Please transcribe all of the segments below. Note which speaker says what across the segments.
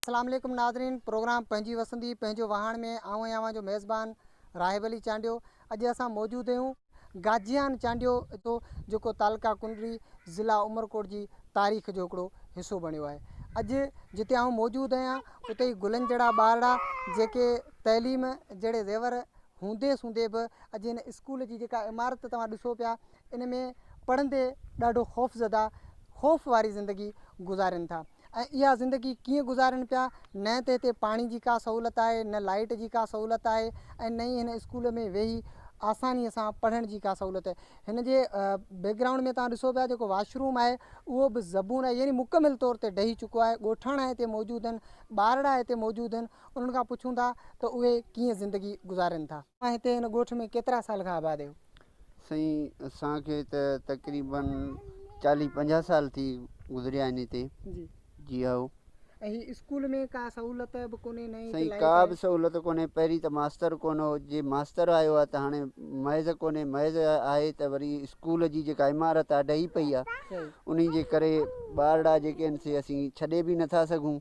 Speaker 1: अस्सलाम वालेकुम नाज़रीन। प्रोग्राम पंहिंजी वसंदी पंहिंजो वाहण में आऊं आहियां जो मेज़बान राहिब अली चांडियो। अॼु असां मौजूद आहियूं गाजियान चांडियो तो जेको तालुका कुंडरी ज़िला उमरकोट जी तारीख़ जो हिकिड़ो हिसो बणियो आहे। अॼु जिते आऊं मौजूद आहियां उते ई गुलनि जहिड़ा ॿारड़ा जेके तइलीम जहिड़े ज़ेवर हूंदे बि अॼु इन स्कूल जी जेका इमारत तव्हां ॾिसो पिया इन में पढ़ंदे ॾाढो ख़ौफ़ वारी ज़िंदगी गुज़ारनि था। ऐं इहा ज़िंदगी कीअं गुज़ारनि पिया, न त हिते पाणी जी का सहूलियत आहे, न लाइट जी का सहूलियत आहे, ऐं न ई हिन स्कूल में वेही आसानीअ सां पढ़ण जी का सहूलियत आहे। हिन जे बैकग्राउंड में तव्हां ॾिसो पिया जेको वाशरूम आहे उहो बि ज़बून आहे, यानी मुकमिल तौर ते ढही चुको आहे। ॻोठाणा हिते मौजूदु आहिनि, ॿारड़ा हिते मौजूदु आहिनि। उन्हनि खां पुछूं था त उहे कीअं ज़िंदगी गुज़ारनि था। तव्हां हिते हिन ॻोठ में केतिरा साल खां आबाद आहियो?
Speaker 2: साईं असांखे त तक़रीबन 40-50 साल थी गुज़रिया आहिनि हिते। जी हाँ।
Speaker 1: ऐं ही स्कूल में का सहूलियत बि कोन्हे? न
Speaker 2: साईं का बि सहूलियत कोन्हे। पहिरीं त मास्तर कोन हो, जे मास्तर आयो आहे त हाणे महज़ कोन्हे। महज़ आहे त वरी स्कूल जी जेका इमारत आहे ढही पई आहे, उन जे करे ॿारड़ा जेके आहिनि से असीं छॾे बि नथा सघूं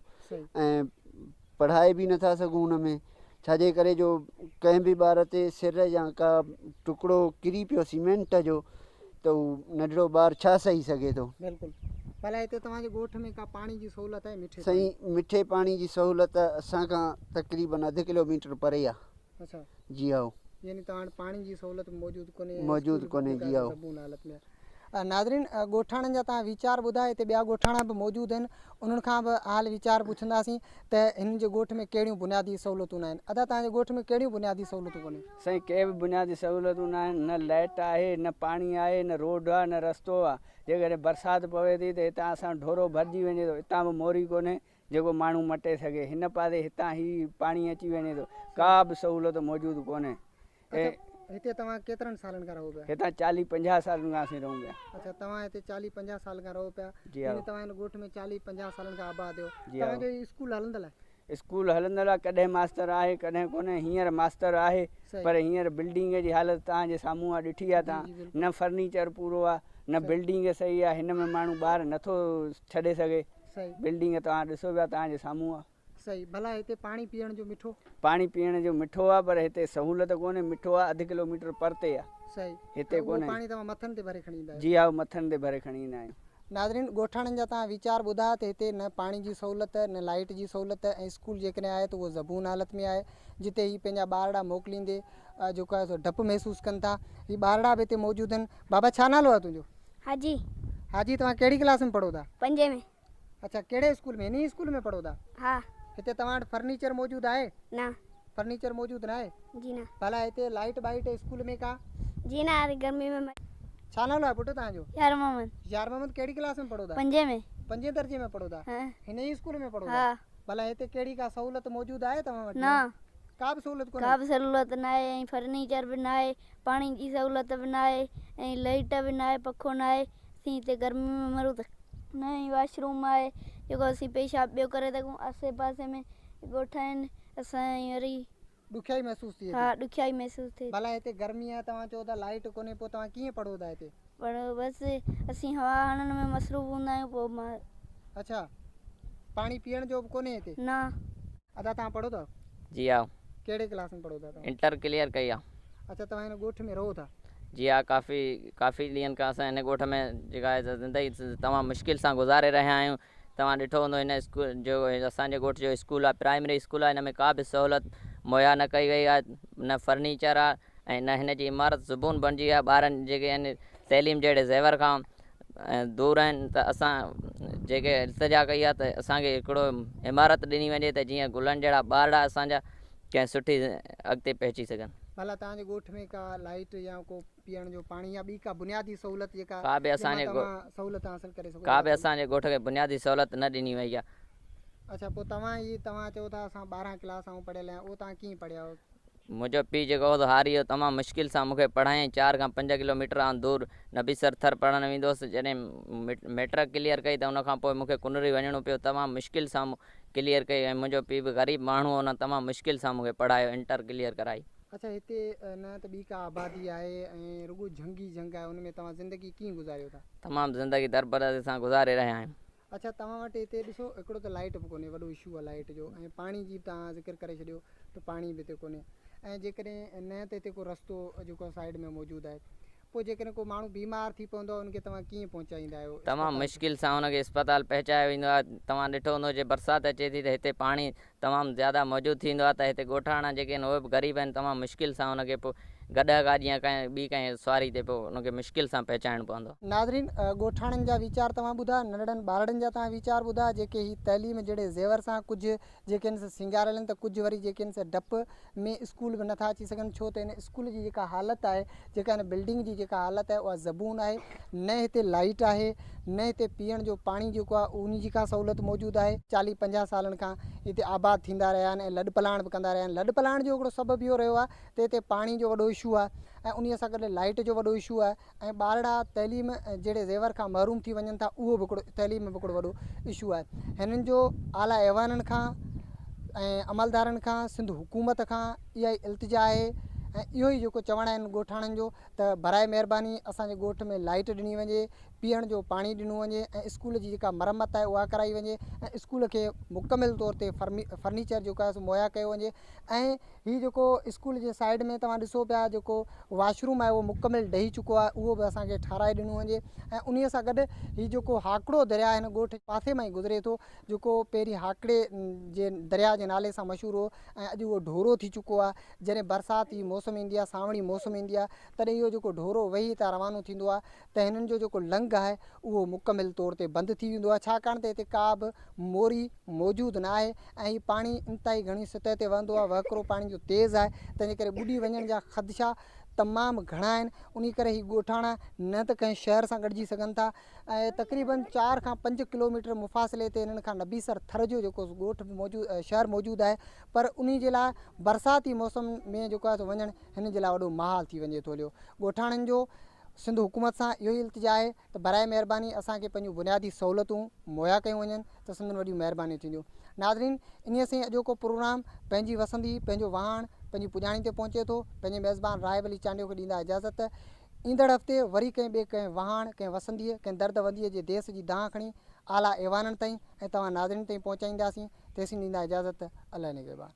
Speaker 2: ऐं पढ़ाए बि नथा सघूं। उन में छाजे करे जो कंहिं बि ॿार ते सिर या का टुकड़ो किरी पियो सीमेंट जो त उहो नंढिड़ो ॿारु छा सही सघे थो।
Speaker 1: बिल्कुलु। भला हिते तव्हांजे ॻोठ में का पाणी जी सहूलियत आहे?
Speaker 2: साईं मिठे पाणी जी सहूलियत असां खां तक़रीबन 1 किलोमीटर परे आहे।
Speaker 1: अच्छा
Speaker 2: जी हाँ।
Speaker 1: यानी तव्हां वटि पाणी जी सहूलियत
Speaker 2: मौजूदु कोन्हे। जी हाँ।
Speaker 1: हालत में नाज़रीन ॻोठाणनि जा तव्हां वीचार ॿुधाए, हिते ॿिया ॻोठाणा बि मौजूदु आहिनि, उन्हनि खां बि हाल वीचार पुछंदासीं त हिन जे ॻोठ में कहिड़ियूं बुनियादी सहूलियतूं न आहिनि। अदा तव्हांजे ॻोठ में कहिड़ियूं बुनियादी सहूलियतूं कोन्हे?
Speaker 3: साईं के बि बुनियादी सहूलियतूं न आहिनि। न लाइट आहे, न पाणी आहे, न रोड आहे, न रस्तो आहे। जेकॾहिं बरसाति पवे थी त हितां असां ढोरो भरिजी वञे थो, हितां बि मोरी कोन्हे जेको माण्हू मटे सघे। हिन पासे हितां ई पाणी अची वञे थो, का बि सहूलियत मौजूदु कोन्हे।
Speaker 1: हिते तव्हां केतिरनि सालनि खां रहो पिया?
Speaker 3: हितां 40-50 सालनि खां असीं रहूं पिया।
Speaker 1: अच्छा, तव्हां हिते 40-50 साल खां रहो पिया।
Speaker 3: जी हाँ।
Speaker 1: तव्हां हिन ॻोठ में 40-50 सालनि खां आबाद आहियो। तव्हांजो स्कूल हलंदल आहे?
Speaker 3: स्कूल हलंदल आहे, कॾहिं मास्तर आहे कॾहिं कोन्हे। हींअर मास्तर आहे पर हींअर बिल्डिंग जी हालत तव्हांजे साम्हूं आहे, ॾिठी आहे तव्हां। न फर्नीचर पूरो आहे, न बिल्डिंग सही आहे। हिन में माण्हू ॿार नथो छॾे सघे। बिल्डिंग तव्हां ॾिसो पिया तव्हांजे साम्हूं आहे।
Speaker 1: सही। भला हिते पाणी पीअण जो मिठो?
Speaker 3: पाणी पीअण जो मिठो आहे पर हिते सहूलियत कोन्हे। मिठो आहे 1 किलोमीटर परते आहे।
Speaker 1: सही।
Speaker 3: हिते कोन्हे।
Speaker 1: पाणी तव्हां मथनि ते भरे खणी ईंदा आहियो?
Speaker 3: जी हा, मथनि ते भरे खणी ईंदा आहियूं।
Speaker 1: नाज़रीन ॻोठाणनि जा तव्हां वीचार ॿुधा त हिते न पाणी जी सहूलियत, न लाइट जी सहूलियत, ऐं स्कूल जेकॾहिं आहे त उहो ज़बून हालत में आहे, जिते ही पंहिंजा ॿारड़ा मोकिलींदे जेको आहे सो डपु महसूसु कनि था। ही ॿारड़ा बि हिते मौजूदु आहिनि। बाबा छा नालो आहे तुंहिंजो?
Speaker 4: हाजी।
Speaker 1: हाजी, तव्हां कहिड़ी क्लास में पढ़ो था?
Speaker 4: 5 में।
Speaker 1: अच्छा, कहिड़े स्कूल में? हिन स्कूल में पढ़ो था?
Speaker 4: हाँ।
Speaker 1: हिते तव्हां वटि फर्नीचर मौजूदु आहे?
Speaker 4: ना।
Speaker 1: फर्नीचर मौजूदु न आहे?
Speaker 4: जी ना।
Speaker 1: भला हिते लाइट वाइट स्कूल में का?
Speaker 4: जी ना, गर्मी में।
Speaker 1: छा नालो आहे पुटु तव्हांजो?
Speaker 4: यार मोहम्मद।
Speaker 1: यार मोहम्मद, कहिड़ी क्लास में पढ़ो था?
Speaker 4: 5 में।
Speaker 1: 5 दर्जे में पढ़ो था?
Speaker 4: हाँ।
Speaker 1: हिन ई स्कूल में पढ़ो था?
Speaker 4: हाँ।
Speaker 1: भला हिते कहिड़ी का सहूलियत मौजूदु आहे तव्हां वटि?
Speaker 4: ना।
Speaker 1: का बि सहूलियत कोन्हे?
Speaker 4: का बि सहूलियत न आहे, ऐं फर्नीचर बि न आहे, पाणी जी सहूलियत बि न आहे, ऐं लाइट बि न आहे, पखो न आहे। असीं हिते गर्मी में मरूं त न ई वाशरूम आहे जेको असीं पेशाब ॿियो करे सघूं। आसे पासे में ॻोठ आहिनि, असां वरी
Speaker 1: ॾुखियाई महसूसु थी?
Speaker 4: हाँ, ॾुखियाई महसूसु थिए।
Speaker 1: भला हिते गर्मी आहे, तव्हां चओ था लाइट कोन्हे, पोइ तव्हां कीअं पढ़ो था हिते?
Speaker 4: पर बसि असीं हवा हणण में मसरूफ़ हूंदा आहियूं। पोइ मां
Speaker 1: अच्छा, पाणी पीअण जो बि कोन्हे हिते?
Speaker 4: ना।
Speaker 1: अदा तव्हां पढ़ो था?
Speaker 5: जी हाँ।
Speaker 1: कहिड़े क्लास में पढ़ो था तव्हां?
Speaker 5: इंटर क्लियर कई आहे।
Speaker 1: अच्छा, तव्हां हिन ॻोठ में रहो था?
Speaker 5: जी हाँ, काफ़ी ॾींहंनि खां असां हिन ॻोठ में जेका आहे ज़िंदगी तमामु मुश्किल सां गुज़ारे रहिया आहियूं। तव्हां ॾिठो हूंदो हिन स्कूल जो असांजे ॻोठ जो स्कूल आहे, प्राइमरी स्कूल आहे। हिन में का बि सहूलियत मुहैया न कई वई आहे, न फर्नीचर आहे ऐं न हिन जी इमारत ज़बून बणिजी आहे। ॿारनि जेके आहिनि तइलीम जहिड़े ज़ेवर खां दूर आहिनि। त असां जेके इल्तिजा कई आहे त असांखे हिकिड़ो इमारत ॾिनी वञे त जीअं गुलनि जहिड़ा ॿारड़ा असांजा कंहिं सुठी अॻिते पहुची सघनि।
Speaker 1: भला तव्हांजे ॻोठ में का लाइट या को पीअण जो पाणी या ॿी का बुनियादी सहूलियत जेका
Speaker 5: का बि असांजे
Speaker 1: सहूलियत हासिल करे सघो?
Speaker 5: का बि असांजे ॻोठ खे बुनियादी सहूलियत न ॾिनी वई आहे।
Speaker 1: अच्छा, पोइ तव्हां चओ था असां 12 क्लास ऐं पढ़ियल आहियां, उहो तव्हां कीअं पढ़िया हो?
Speaker 5: मुंहिंजो पीउ जेको हो हारी वियो, तमामु मुश्किल सां मूंखे पढ़ायईं। 4 खां 5 किलोमीटर खां दूर नबीसर थर पढ़णु वेंदो हुउसि। जॾहिं मैट्रिक क्लियर कई त उनखां पोइ मूंखे कुनरी वञिणो पियो। तमामु मुश्किल सां क्लियर कई ऐं मुंहिंजो पीउ बि ग़रीब माण्हू हो, उन तमामु मुश्किल सां मूंखे पढ़ायो, इंटर क्लियर कराई।
Speaker 1: अच्छा, हिते न त ॿी का आबादी आहे ऐं रुॻो जंगी जंग आहे, उन में तव्हां ज़िंदगी कीअं गुज़ारियो था?
Speaker 5: तमामु ज़िंदगी दरबदर सां गुज़ारे रहिया आहियूं।
Speaker 1: अच्छा तव्हां वटि हिते ॾिसो हिकिड़ो त लाइट बि कोन्हे, वॾो इशू आहे लाइट जो, ऐं पाणी जी तव्हां ज़िक्र करे छॾियो त पाणी बि हिते कोन्हे, ऐं जेकॾहिं न त हिते को रस्तो जेको आहे साइड में मौजूदु आहे, पोइ जेकॾहिं को माण्हू बीमार थी पवंदो आहे उनखे तव्हां कीअं पहुचाईंदा आहियो?
Speaker 5: तमामु मुश्किल सां हुनखे अस्पताल पहुचायो वेंदो आहे। तव्हां ॾिठो हूंदो जे बरसाति अचे थी त हिते पाणी तमामु ज़्यादा मौजूदु थींदो आहे, त हिते ॻोठाणा जेके आहिनि उहे बि ग़रीब आहिनि, तमामु मुश्किल सां हुनखे पोइ गॾा गाॾी या कंहिं ॿी कंहिं सवारी ते पोइ हुनखे मुश्किल सां पहुचाइणो पवंदो।
Speaker 1: नाज़रीन, ॻोठाणनि जा वीचार तव्हां ॿुधा, नंढड़नि ॿारनि जा तव्हां वीचार ॿुधा, जेके ही तइलीम जहिड़े ज़ेवर सां कुझु जेके आहिनि सिंगारियल आहिनि, त कुझु वरी जेके आहिनि डप में स्कूल बि नथा अची सघनि, छो त हिन स्कूल जी जेका हालति आहे, जेका हिन बिल्डिंग जी जेका हालति आहे उहा ज़बून आहे, न हिते लाइट आहे, न हिते पीअण जो पाणी जेको आहे उन जी का सहूलियत मौजूदु आहे। 40-50 सालनि खां हिते आबाद थींदा रहिया आहिनि ऐं लॾ पलाण बि कंदा रहिया आहिनि। लॾ पलाण जो हिकिड़ो सबबु इहो रहियो आहे त हिते पाणी जो वॾो इशू आहे, ऐं उन सां गॾु लाइट जो वॾो इशू आहे, ऐं ॿारड़ा तइलीम जहिड़े ज़ेवर खां महरूम थी वञनि था, उहो बि हिकिड़ो तइलीम में बि हिकिड़ो वॾो इशू आहे। हिननि जो आला ऐवाननि खां ऐं अमलदारनि खां, सिंध हुकूमत खां इहा ई इल्तिजा आहे, ऐं इहो ई जेको चवणु आहिनि ॻोठाणनि जो त बराए महिरबानी असांजे ॻोठ में लाइट ॾिनी वञे, पीअण जो पाणी ॾिनो वञे, ऐं स्कूल जी जेका मरम्मत आहे उहा कराई वञे, ऐं स्कूल खे मुकमिल तौर ते फर्नीचर जेको आहे सो मुहैया कयो वञे। ऐं हीउ जेको स्कूल जे साइड में तव्हां ॾिसो पिया जेको वॉशरूम आहे उहो मुकमिल ॾही चुको आहे, उहो बि असांखे ठाराए ॾिनो वञे। ऐं उन सां गॾु हीउ जेको हाकड़ो दरिया हिन ॻोठ पासे मां ई गुज़रे थो, जेको पहिरीं हाकड़े जे दरिया जे नाले सां मशहूरु हो, ऐं अॼु उहो ढोरो थी चुको आहे। जॾहिं बरसाति जी मौसम ईंदी आहे, सावणी मौसम ईंदी आहे, तॾहिं इहो जेको ढोरो वेही था रवानो थींदो आहे, त हिननि जो जेको लंघ आहे उहो मुकमिल तौर ते बंदि थी वेंदो आहे, छाकाणि त हिते का बि मोरी मौजूदु न आहे, ऐं हीउ पाणी इंतिहाई घणी सतह ते वहंदो आहे, वहकिरो पाणी जो तेज़ आहे, तंहिंजे करे ॿुॾी वञण जा ख़दशा तमामु घणा आहिनि। उन करे हीउ ॻोठाणा न त कंहिं शहर सां गॾिजी सघनि था, ऐं तक़रीबन 4 खां 5 किलोमीटर मुफ़ासिले ते हिननि खां नबीसर थर जो जेको ॻोठ मौजूदु शहर मौजूदु आहे, पर उन जे लाइ बरसाती मौसम में जेको आहे सो वञणु हिन जे लाइ वॾो महाल थी वञे थो हलियो। ॻोठाणनि जो सिंध हुकूमत सां इहो ई इल्तिजा आहे त बराए महिरबानी असांखे पंहिंजूं बुनियादी सहूलियतूं मुहैया कयूं वञनि त संदनि वॾियूं महिरबानियूं थींदियूं। नाज़रीन, इन सां अॼोको प्रोग्राम पंहिंजी वसंदी पंहिंजो वहाण पंहिंजी पुॼाणी ते पहुचे थो। पंहिंजे मेज़बान राहिब अली चांडियो खे ॾींदा इजाज़त। ईंदड़ हफ़्ते वरी कंहिं ॿिए कंहिं वहाण कंहिं वसंदीअ कंहिं दर्द वंदीअ जे देश जी दांह खणी आला ऐवाननि ताईं ऐं तव्हां नाज़रीन ताईं पहुचाईंदासीं। तेसीं ॾींदा इजाज़त। अल्लाह निगहबान।